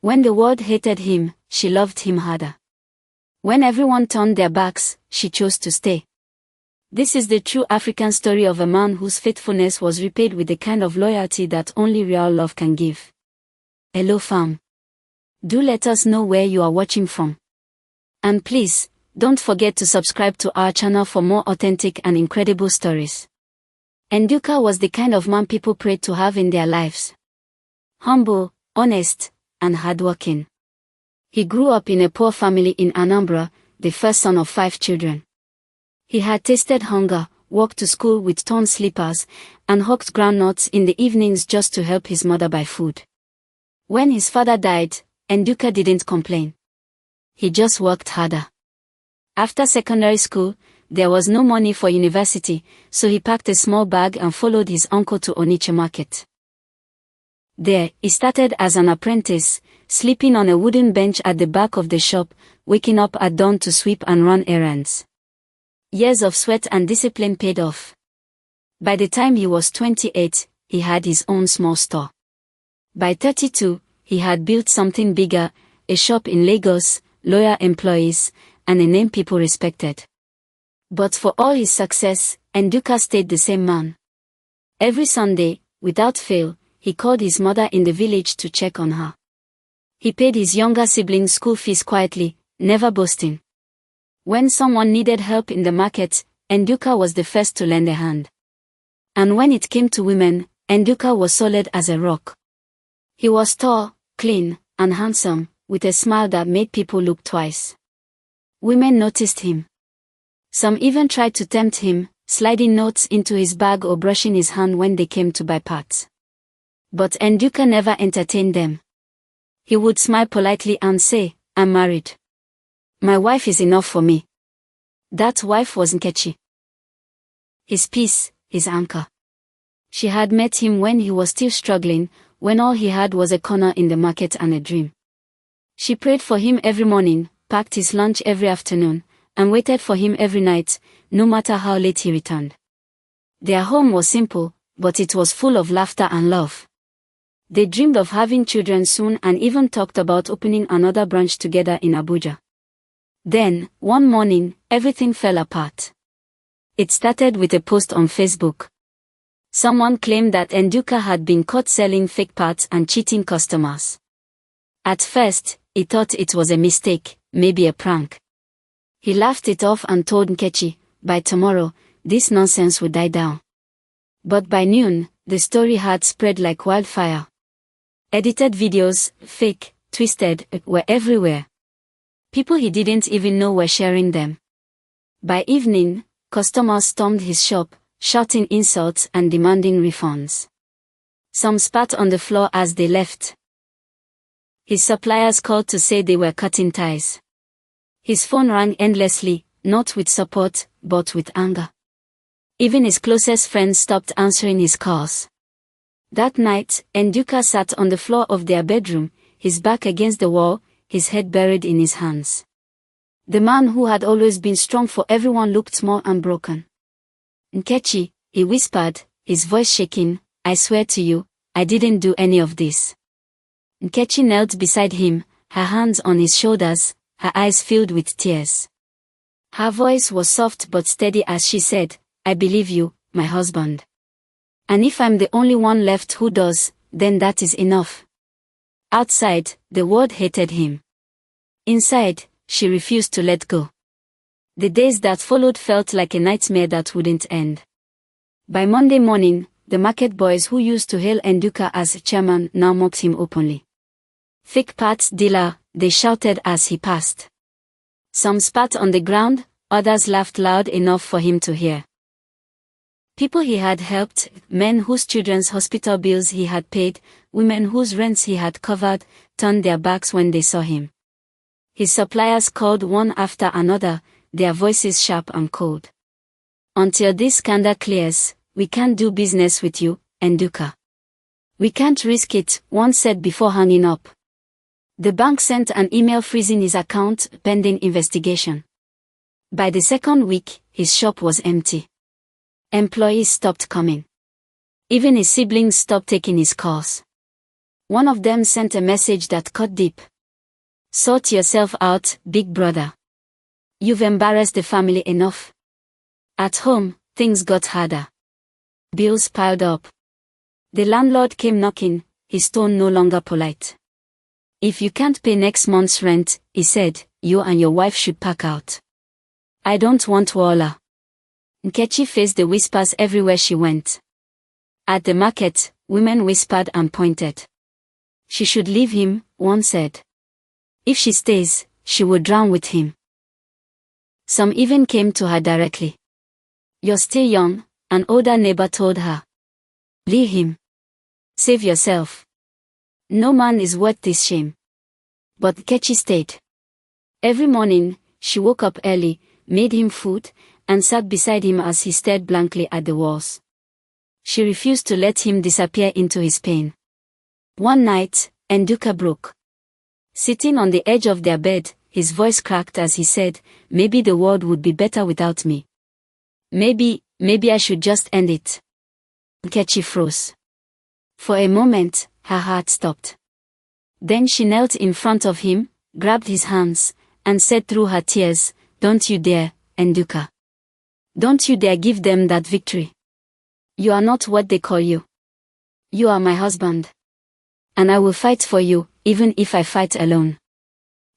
When the world hated him, she loved him harder. When everyone turned their backs, she chose to stay. This is the true African story of a man whose faithfulness was repaid with the kind of loyalty that only real love can give. Hello fam. Do let us know where you are watching from. And please, don't forget to subscribe to our channel for more authentic and incredible stories. Nduka was the kind of man people prayed to have in their lives. Humble, honest, and hardworking. He grew up in a poor family in Anambra, the first son of 5 children. He had tasted hunger, walked to school with torn slippers, and hawked groundnuts in the evenings just to help his mother buy food. When his father died, Nduka didn't complain. He just worked harder. After secondary school, there was no money for university, so he packed a small bag and followed his uncle to Onitsha market. There, he started as an apprentice, sleeping on a wooden bench at the back of the shop, waking up at dawn to sweep and run errands. Years of sweat and discipline paid off. By the time he was 28, he had his own small store. By 32, he had built something bigger, a shop in Lagos, loyal employees, and a name people respected. But for all his success, Nduka stayed the same man. Every Sunday, without fail, he called his mother in the village to check on her. He paid his younger siblings' school fees quietly, never boasting. When someone needed help in the market, Nduka was the first to lend a hand. And when it came to women, Nduka was solid as a rock. He was tall, clean, and handsome, with a smile that made people look twice. Women noticed him. Some even tried to tempt him, sliding notes into his bag or brushing his hand when they came to buy parts. But Nduka never entertained them. He would smile politely and say, "I'm married. My wife is enough for me." That wife was Nkechi. His peace, his anchor. She had met him when he was still struggling, when all he had was a corner in the market and a dream. She prayed for him every morning, packed his lunch every afternoon, and waited for him every night, no matter how late he returned. Their home was simple, but it was full of laughter and love. They dreamed of having children soon and even talked about opening another branch together in Abuja. Then, one morning, everything fell apart. It started with a post on Facebook. Someone claimed that Nduka had been caught selling fake parts and cheating customers. At first, he thought it was a mistake, maybe a prank. He laughed it off and told Nkechi, "By tomorrow, this nonsense will die down." But by noon, the story had spread like wildfire. Edited videos, fake, twisted, were everywhere. People he didn't even know were sharing them. By evening, customers stormed his shop, shouting insults and demanding refunds. Some spat on the floor as they left. His suppliers called to say they were cutting ties. His phone rang endlessly, not with support, but with anger. Even his closest friends stopped answering his calls. That night, Nduka sat on the floor of their bedroom, his back against the wall, his head buried in his hands. The man who had always been strong for everyone looked small and broken. "Nkechi," he whispered, his voice shaking, "I swear to you, I didn't do any of this." Nkechi knelt beside him, her hands on his shoulders, her eyes filled with tears. Her voice was soft but steady as she said, "I believe you, my husband. And if I'm the only one left who does, then that is enough." Outside, the world hated him. Inside, she refused to let go. The days that followed felt like a nightmare that wouldn't end. By Monday morning, the market boys who used to hail Nduka as chairman now mocked him openly. "Fake parts dealer," they shouted as he passed. Some spat on the ground, others laughed loud enough for him to hear. People he had helped, men whose children's hospital bills he had paid, women whose rents he had covered, turned their backs when they saw him. His suppliers called one after another, their voices sharp and cold. "Until this scandal clears, we can't do business with you, Nduka. We can't risk it," one said before hanging up. The bank sent an email freezing his account, pending investigation. By the second week, his shop was empty. Employees stopped coming. Even his siblings stopped taking his calls. One of them sent a message that cut deep. Sort yourself out, big brother. You've embarrassed the family enough. At home, things got harder. Bills piled up. The landlord came knocking, his tone no longer polite. If you can't pay next month's rent, he said, you and your wife should pack out. I don't want wahala. Nkechi faced the whispers everywhere she went. At the market, women whispered and pointed. She should leave him, one said. If she stays, she will drown with him. Some even came to her directly. You're still young, an older neighbor told her. Leave him. Save yourself. No man is worth this shame. But Nkechi stayed. Every morning, she woke up early, made him food, and sat beside him as he stared blankly at the walls. She refused to let him disappear into his pain. One night, Nduka broke. Sitting on the edge of their bed, his voice cracked as he said, maybe the world would be better without me. Maybe I should just end it. Nkechi froze. For a moment, her heart stopped. Then she knelt in front of him, grabbed his hands, and said through her tears, don't you dare, Nduka. Don't you dare give them that victory. You are not what they call you. You are my husband. And I will fight for you, even if I fight alone.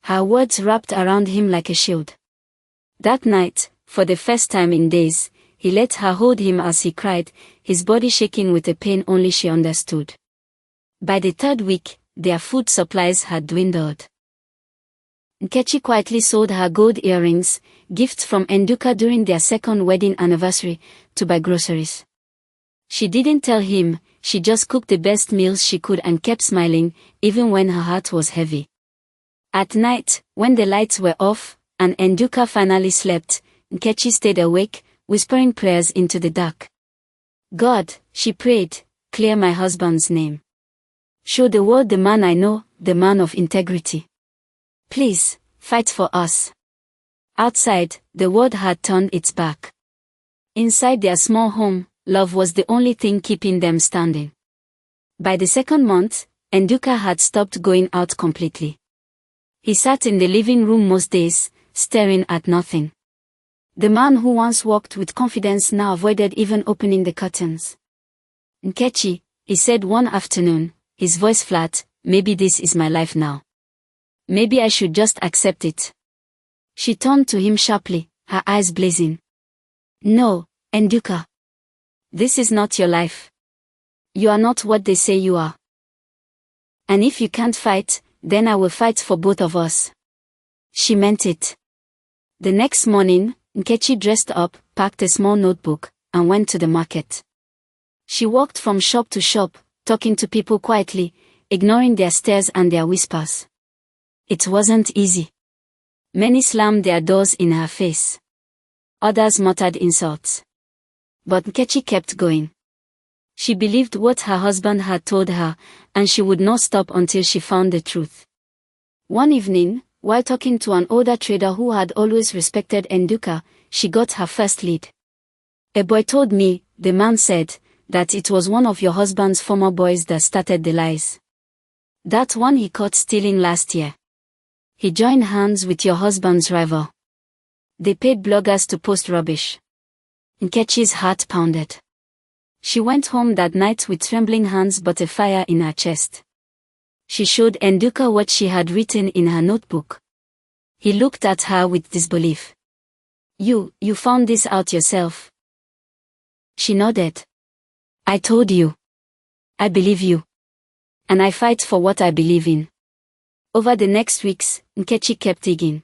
Her words wrapped around him like a shield. That night, for the first time in days, he let her hold him as he cried, his body shaking with a pain only she understood. By the third week, their food supplies had dwindled. Nkechi quietly sold her gold earrings, gifts from Nduka during their second wedding anniversary, to buy groceries. She didn't tell him, she just cooked the best meals she could and kept smiling, even when her heart was heavy. At night, when the lights were off, and Nduka finally slept, Nkechi stayed awake, whispering prayers into the dark. God, she prayed, clear my husband's name. Show the world the man I know, the man of integrity. Please, fight for us. Outside, the world had turned its back. Inside their small home, love was the only thing keeping them standing. By the second month, Nduka had stopped going out completely. He sat in the living room most days, staring at nothing. The man who once walked with confidence now avoided even opening the curtains. Nkechi, he said one afternoon, his voice flat, maybe this is my life now. Maybe I should just accept it. She turned to him sharply, her eyes blazing. No, Nduka. This is not your life. You are not what they say you are. And if you can't fight, then I will fight for both of us. She meant it. The next morning, Nkechi dressed up, packed a small notebook, and went to the market. She walked from shop to shop, talking to people quietly, ignoring their stares and their whispers. It wasn't easy. Many slammed their doors in her face. Others muttered insults. But Nkechi kept going. She believed what her husband had told her, and she would not stop until she found the truth. One evening, while talking to an older trader who had always respected Nduka, she got her first lead. A boy told me, the man said, that it was one of your husband's former boys that started the lies. That one he caught stealing last year. He joined hands with your husband's rival. They paid bloggers to post rubbish. Nkechi's heart pounded. She went home that night with trembling hands but a fire in her chest. She showed Nduka what she had written in her notebook. He looked at her with disbelief. You found this out yourself? She nodded. I told you. I believe you. And I fight for what I believe in. Over the next weeks, Nkechi kept digging.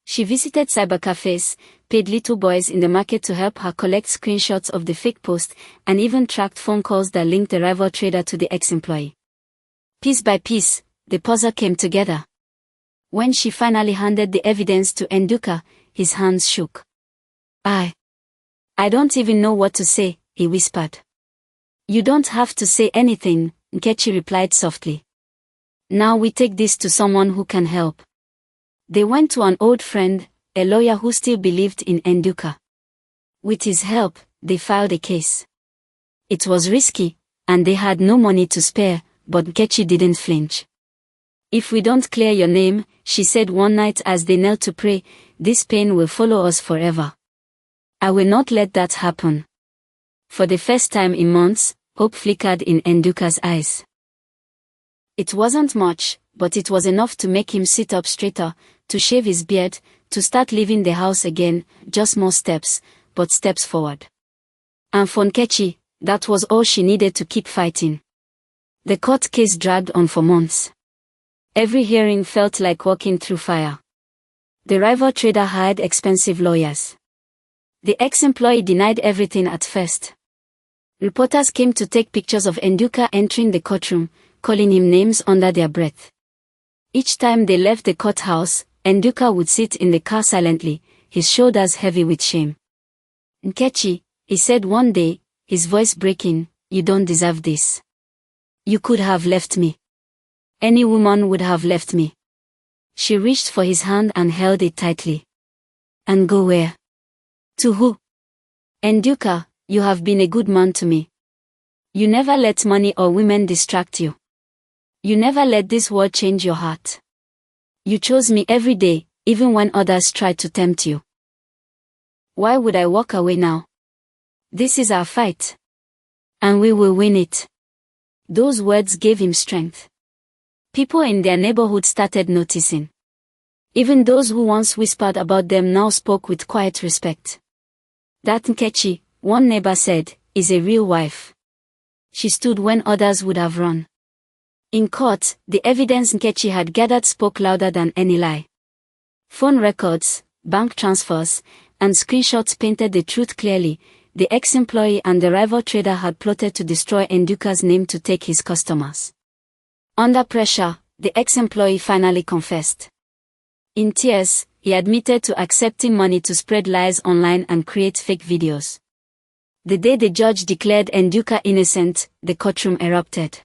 She visited cybercafes, paid little boys in the market to help her collect screenshots of the fake post, and even tracked phone calls that linked the rival trader to the ex-employee. Piece by piece, the puzzle came together. When she finally handed the evidence to Nduka, his hands shook. I don't even know what to say, he whispered. You don't have to say anything, Nkechi replied softly. Now we take this to someone who can help. They went to an old friend, a lawyer who still believed in Nduka. With his help, they filed a case. It was risky, and they had no money to spare, but Nkechi didn't flinch. "If we don't clear your name," she said one night as they knelt to pray, "this pain will follow us forever. I will not let that happen." For the first time in months, hope flickered in Nduka's eyes. It wasn't much, but it was enough to make him sit up straighter, to shave his beard, to start leaving the house again, just more steps, but steps forward. And for Nkechi, that was all she needed to keep fighting. The court case dragged on for months. Every hearing felt like walking through fire. The rival trader hired expensive lawyers. The ex-employee denied everything at first. Reporters came to take pictures of Nduka entering the courtroom, calling him names under their breath. Each time they left the courthouse, Nduka would sit in the car silently, his shoulders heavy with shame. "Nkechi," he said one day, his voice breaking, "you don't deserve this. You could have left me. Any woman would have left me." She reached for his hand and held it tightly. "And go where? To who?" "Nduka, you have been a good man to me. You never let money or women distract you. You never let this world change your heart. You chose me every day, even when others tried to tempt you. Why would I walk away now? This is our fight. And we will win it." Those words gave him strength. People in their neighborhood started noticing. Even those who once whispered about them now spoke with quiet respect. "That Nkechi," one neighbor said, "is a real wife. She stood when others would have run." In court, the evidence Nkechi had gathered spoke louder than any lie. Phone records, bank transfers, and screenshots painted the truth clearly. The ex-employee and the rival trader had plotted to destroy Nduka's name to take his customers. Under pressure, the ex-employee finally confessed. In tears, he admitted to accepting money to spread lies online and create fake videos. The day the judge declared Nduka innocent, the courtroom erupted.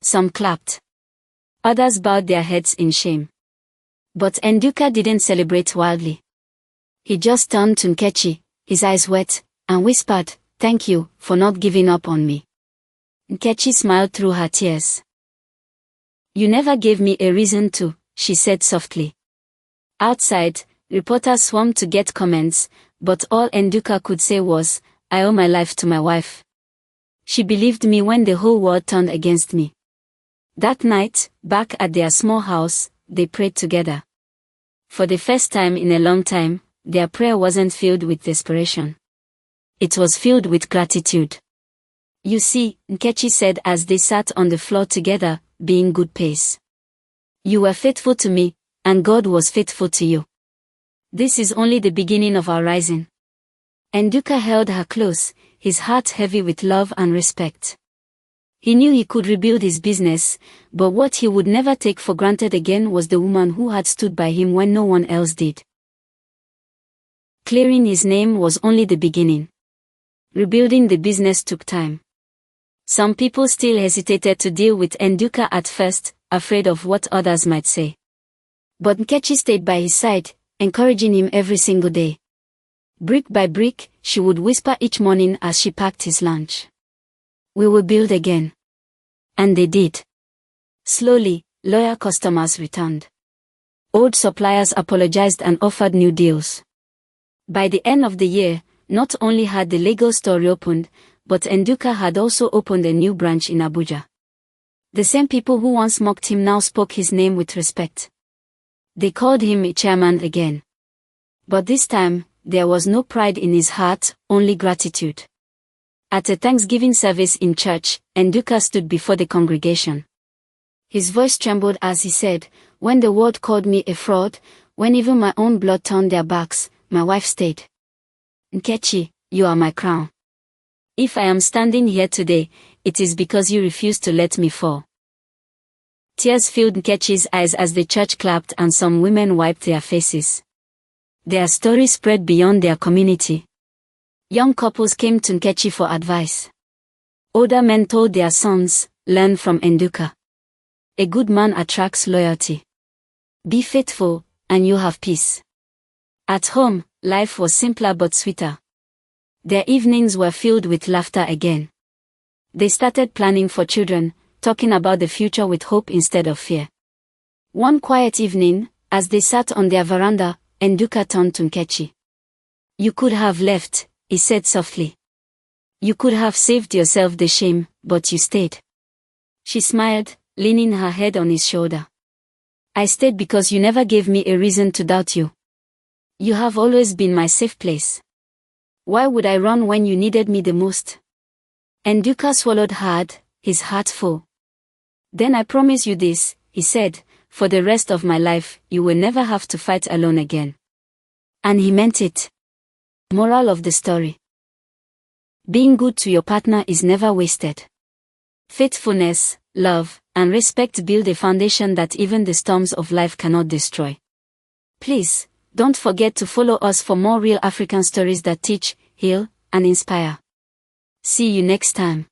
Some clapped. Others bowed their heads in shame. But Nduka didn't celebrate wildly. He just turned to Nkechi, his eyes wet, and whispered, "Thank you for not giving up on me." Nkechi smiled through her tears. "You never gave me a reason to," she said softly. Outside, reporters swarmed to get comments, but all Nduka could say was, "I owe my life to my wife. She believed me when the whole world turned against me." That night, back at their small house, they prayed together. For the first time in a long time, their prayer wasn't filled with desperation. It was filled with gratitude. "You see," Nkechi said as they sat on the floor together, being good pace. "You were faithful to me, and God was faithful to you. This is only the beginning of our rising." Nduka held her close, his heart heavy with love and respect. He knew he could rebuild his business, but what he would never take for granted again was the woman who had stood by him when no one else did. Clearing his name was only the beginning. Rebuilding the business took time. Some people still hesitated to deal with Nduka at first, afraid of what others might say. But Nkechi stayed by his side, encouraging him every single day. Brick by brick, she would whisper each morning as she packed his lunch. "We will build again." And they did. Slowly, loyal customers returned. Old suppliers apologized and offered new deals. By the end of the year, not only had the legal store reopened, but Nduka had also opened a new branch in Abuja. The same people who once mocked him now spoke his name with respect. They called him a chairman again. But this time, there was no pride in his heart, only gratitude. At a Thanksgiving service in church, Nduka stood before the congregation. His voice trembled as he said, "When the world called me a fraud, when even my own blood turned their backs, my wife stayed. Nkechi, you are my crown. If I am standing here today, it is because you refused to let me fall." Tears filled Nkechi's eyes as the church clapped and some women wiped their faces. Their story spread beyond their community. Young couples came to Nkechi for advice. Older men told their sons, "Learn from Nduka. A good man attracts loyalty. Be faithful, and you have peace." At home, life was simpler but sweeter. Their evenings were filled with laughter again. They started planning for children, talking about the future with hope instead of fear. One quiet evening, as they sat on their veranda, Nduka turned to Nkechi. "You could have left," he said softly. "You could have saved yourself the shame, but you stayed." She smiled, leaning her head on his shoulder. "I stayed because you never gave me a reason to doubt you. You have always been my safe place. Why would I run when you needed me the most?" Nduka swallowed hard, his heart full. "Then I promise you this," he said, "for the rest of my life, you will never have to fight alone again." And he meant it. Moral of the story: being good to your partner is never wasted. Faithfulness, love, and respect build a foundation that even the storms of life cannot destroy. Please, don't forget to follow us for more real African stories that teach, heal, and inspire. See you next time.